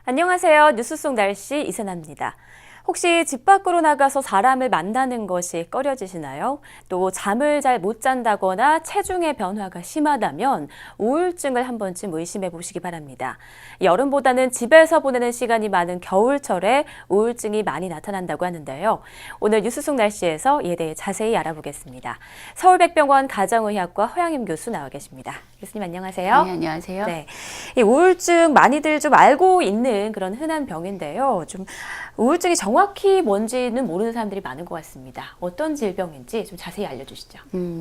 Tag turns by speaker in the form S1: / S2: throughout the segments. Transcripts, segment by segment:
S1: 안녕하세요. 뉴스 속 날씨 이세나입니다. 혹시 집 밖으로 나가서 사람을 만나는 것이 꺼려지시나요? 또 잠을 잘 못 잔다거나 체중의 변화가 심하다면 우울증을 한 번쯤 의심해 보시기 바랍니다. 여름보다는 집에서 보내는 시간이 많은 겨울철에 우울증이 많이 나타난다고 하는데요. 오늘 뉴스 속 날씨에서 이에 대해 자세히 알아보겠습니다. 서울백병원 가정의학과 허양임 교수 나와 계십니다. 교수님 안녕하세요.
S2: 네, 안녕하세요.
S1: 네, 이 우울증 많이들 좀 알고 있는 그런 흔한 병인데요. 좀 우울증이 정확히 뭔지는 모르는 사람들이 많은 것 같습니다. 어떤 질병인지 좀 자세히 알려주시죠.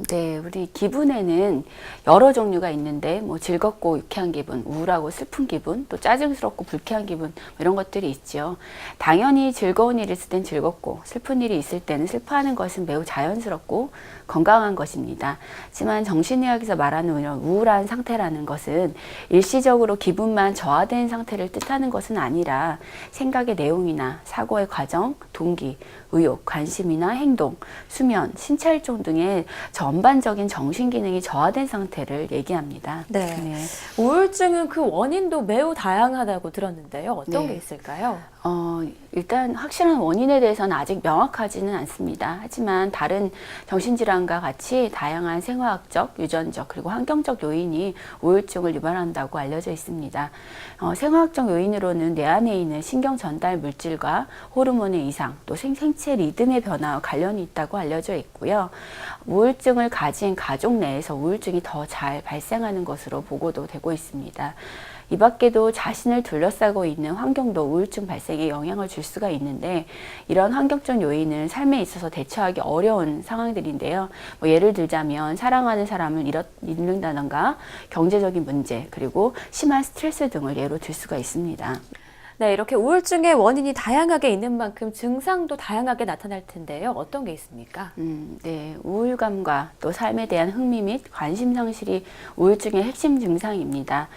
S2: 네, 우리 기분에는 여러 종류가 있는데 뭐 즐겁고 유쾌한 기분, 우울하고 슬픈 기분, 또 짜증스럽고 불쾌한 기분 이런 것들이 있죠. 당연히 즐거운 일이 있을 땐 즐겁고 슬픈 일이 있을 때는 슬퍼하는 것은 매우 자연스럽고 건강한 것입니다. 하지만 정신의학에서 말하는 이런 우울한 상태라는 것은 일시적으로 기분만 저하된 상태를 뜻하는 것은 아니라 생각의 내용이나 사고의 과정, 동기, 의욕, 관심이나 행동, 수면, 신체 활동 등의 전반적인 정신 기능이 저하된 상태를 얘기합니다.
S1: 네. 우울증은 그 원인도 매우 다양하다고 들었는데요. 어떤 게 있을까요?
S2: 일단 확실한 원인에 대해서는 아직 명확하지는 않습니다. 하지만 다른 정신질환과 같이 다양한 생화학적, 유전적, 그리고 환경적 요인이 우울증을 유발한다고 알려져 있습니다. 생화학적 요인으로는 뇌 안에 있는 신경 전달 물질과 호르몬의 이상, 또 생체 리듬의 변화와 관련이 있다고 알려져 있고요. 우울증을 가진 가족 내에서 우울증이 더 잘 발생하는 것으로 보고도 되고 있습니다. 이 밖에도 자신을 둘러싸고 있는 환경도 우울증 발생에 영향을 줄 수가 있는데 이런 환경적 요인은 삶에 있어서 대처하기 어려운 상황들인데요. 예를 들자면 사랑하는 사람을 잃는다던가 경제적인 문제 그리고 심한 스트레스 등을 예로 들 수가 있습니다.
S1: 네, 이렇게 우울증의 원인이 다양하게 있는 만큼 증상도 다양하게 나타날 텐데요. 어떤 게 있습니까?
S2: 네, 우울감과 또 삶에 대한 흥미 및 관심 상실이 우울증의 핵심 증상입니다.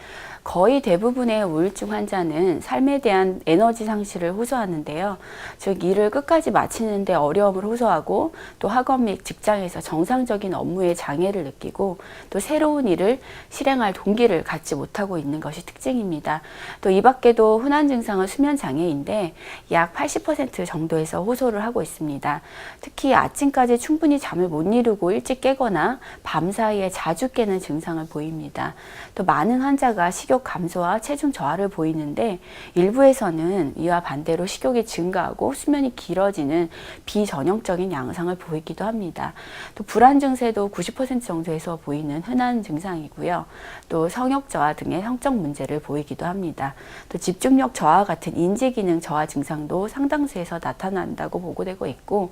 S2: 거의 대부분의 우울증 환자는 삶에 대한 에너지 상실을 호소하는데요. 즉 일을 끝까지 마치는데 어려움을 호소하고 또 학업 및 직장에서 정상적인 업무에 장애를 느끼고 또 새로운 일을 실행할 동기를 갖지 못하고 있는 것이 특징입니다. 또 이 밖에도 흔한 증상은 수면 장애인데 약 80% 정도에서 호소를 하고 있습니다. 특히 아침까지 충분히 잠을 못 이루고 일찍 깨거나 밤 사이에 자주 깨는 증상을 보입니다. 또 많은 환자가 식욕 감소와 체중 저하를 보이는데 일부에서는 이와 반대로 식욕이 증가하고 수면이 길어지는 비전형적인 양상을 보이기도 합니다. 또 불안 증세도 90% 정도에서 보이는 흔한 증상이고요. 또 성욕 저하 등의 성적 문제를 보이기도 합니다. 또 집중력 저하 같은 인지 기능 저하 증상도 상당수에서 나타난다고 보고되고 있고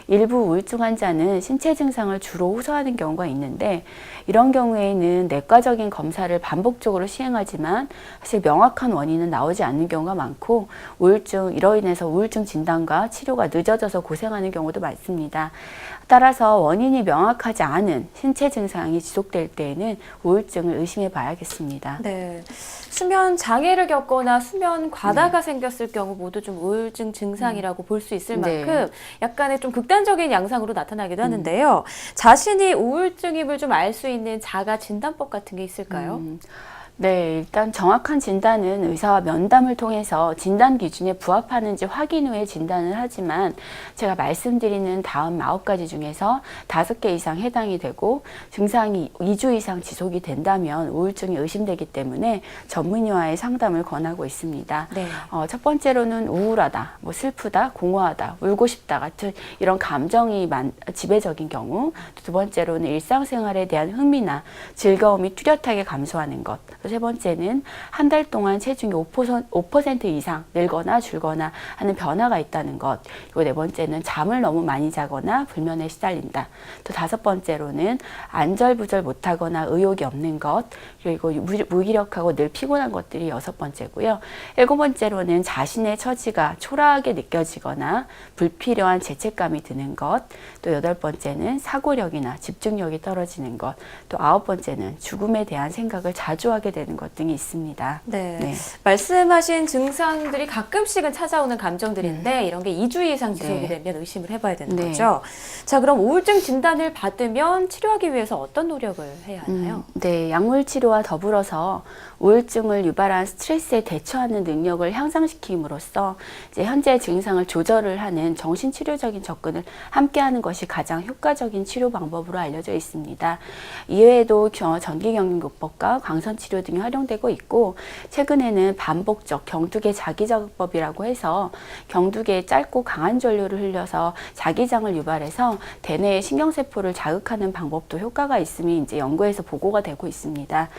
S2: 일부 우울증 환자는 신체 증상을 주로 호소하는 경우가 있는데 이런 경우에는 내과적인 검사를 반복적으로 시행하지만 사실 명확한 원인은 나오지 않는 경우가 많고 이로 인해서 우울증 진단과 치료가 늦어져서 고생하는 경우도 많습니다. 따라서 원인이 명확하지 않은 신체 증상이 지속될 때에는 우울증을 의심해 봐야겠습니다.
S1: 네. 수면 장애를 겪거나 수면 과다가 생겼을 경우 모두 좀 우울증 증상이라고 볼 수 있을 만큼 약간의 좀 극단적인 양상으로 나타나기도 하는데요. 자신이 우울증임을 좀 알 수 있는 자가 진단법 같은 게 있을까요?
S2: 네, 일단 정확한 진단은 의사와 면담을 통해서 진단 기준에 부합하는지 확인 후에 진단을 하지만 제가 말씀드리는 다음 9가지 중에서 5개 이상 해당이 되고 증상이 2주 이상 지속이 된다면 우울증이 의심되기 때문에 전문의와의 상담을 권하고 있습니다.
S1: 네.
S2: 첫 번째로는 우울하다, 슬프다, 공허하다, 울고 싶다 같은 이런 감정이 지배적인 경우, 두 번째로는 일상생활에 대한 흥미나 즐거움이 뚜렷하게 감소하는 것, 세 번째는 한 달 동안 체중이 5% 이상 늘거나 줄거나 하는 변화가 있다는 것. 그리고 네 번째는 잠을 너무 많이 자거나 불면에 시달린다. 또 다섯 번째로는 안절부절 못하거나 의욕이 없는 것. 그리고 무기력하고 늘 피곤한 것들이 6번째고요. 7번째로는 자신의 처지가 초라하게 느껴지거나 불필요한 죄책감이 드는 것. 또 8번째는 사고력이나 집중력이 떨어지는 것. 또 9번째는 죽음에 대한 생각을 자주 하게 되는 것 등이 있습니다.
S1: 네.
S2: 네.
S1: 말씀하신 증상들이 가끔씩은 찾아오는 감정들인데 이런 게 2주 이상 지속이 되면 의심을 해봐야 되는
S2: 네.
S1: 거죠. 자, 그럼 우울증 진단을 받으면 치료하기 위해서 어떤 노력을 해야 하나요?
S2: 네, 약물 치료와 더불어서 우울증을 유발한 스트레스에 대처하는 능력을 향상시킴으로써 이제 현재 증상을 조절을 하는 정신치료적인 접근을 함께하는 것이 가장 효과적인 치료 방법으로 알려져 있습니다. 이외에도 전기경림요법과 광선치료 등이 활용되고 있고, 최근에는 반복적 경두개 자기자극법이라고 해서 경두개에 짧고 강한 전류를 흘려서 자기장을 유발해서 대뇌의 신경세포를 자극하는 방법도 효과가 있음이 이제 연구에서 보고가 되고 있습니다.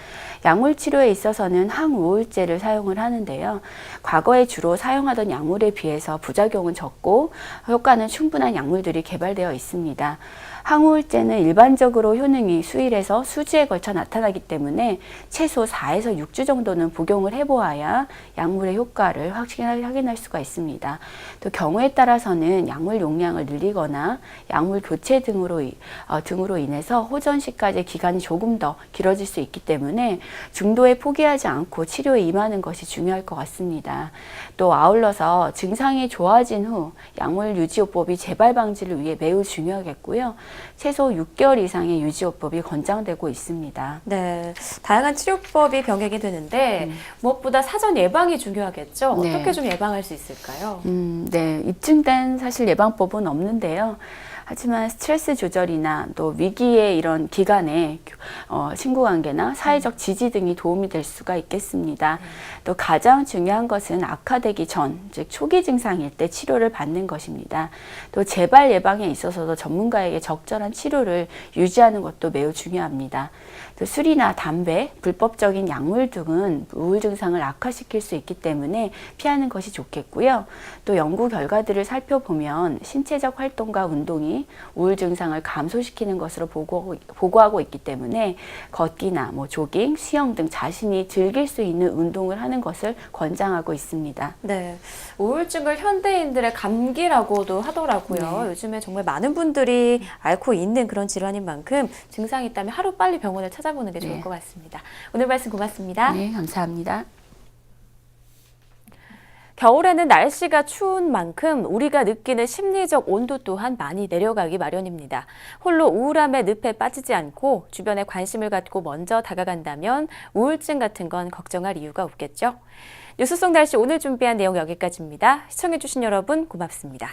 S2: 약물 치료에 있어서는 항우울제를 사용을 하는데요. 과거에 주로 사용하던 약물에 비해서 부작용은 적고 효과는 충분한 약물들이 개발되어 있습니다. 항우울제는 일반적으로 효능이 수일에서 수주에 걸쳐 나타나기 때문에 최소 4에서 6주 정도는 복용을 해보아야 약물의 효과를 확인할 수가 있습니다. 또 경우에 따라서는 약물 용량을 늘리거나 약물 교체 등으로 인해서 호전 시까지 기간이 조금 더 길어질 수 있기 때문에 중도에 포기하지 않고 치료에 임하는 것이 중요할 것 같습니다. 또 아울러서 증상이 좋아진 후 약물 유지요법이 재발 방지를 위해 매우 중요하겠고요. 최소 6개월 이상의 유지요법이 권장되고 있습니다.
S1: 네, 다양한 치료법이 병행이 되는데 무엇보다 사전 예방이 중요하겠죠?
S2: 네.
S1: 어떻게 좀 예방할 수 있을까요?
S2: 네, 입증된 사실 예방법은 없는데요. 하지만 스트레스 조절이나 또 위기의 이런 기간에 친구 관계나 사회적 지지 등이 도움이 될 수가 있겠습니다. 또 가장 중요한 것은 악화되기 전, 즉 초기 증상일 때 치료를 받는 것입니다. 또 재발 예방에 있어서도 전문가에게 적절한 치료를 유지하는 것도 매우 중요합니다. 또 술이나 담배, 불법적인 약물 등은 우울 증상을 악화시킬 수 있기 때문에 피하는 것이 좋겠고요. 또 연구 결과들을 살펴보면 신체적 활동과 운동이 우울 증상을 감소시키는 것으로 보고하고 있기 때문에 걷기나 조깅, 수영 등 자신이 즐길 수 있는 운동을 하는 것을 권장하고 있습니다.
S1: 네, 우울증을 현대인들의 감기라고도 하더라고요.
S2: 네.
S1: 요즘에 정말 많은 분들이 앓고 있는 그런 질환인 만큼 증상이 있다면 하루빨리 병원을 찾아보는 게 좋을
S2: 네.
S1: 것 같습니다. 오늘 말씀 고맙습니다.
S2: 네, 감사합니다.
S1: 겨울에는 날씨가 추운 만큼 우리가 느끼는 심리적 온도 또한 많이 내려가기 마련입니다. 홀로 우울함의 늪에 빠지지 않고 주변에 관심을 갖고 먼저 다가간다면 우울증 같은 건 걱정할 이유가 없겠죠. 뉴스 속 날씨 오늘 준비한 내용 여기까지입니다. 시청해주신 여러분 고맙습니다.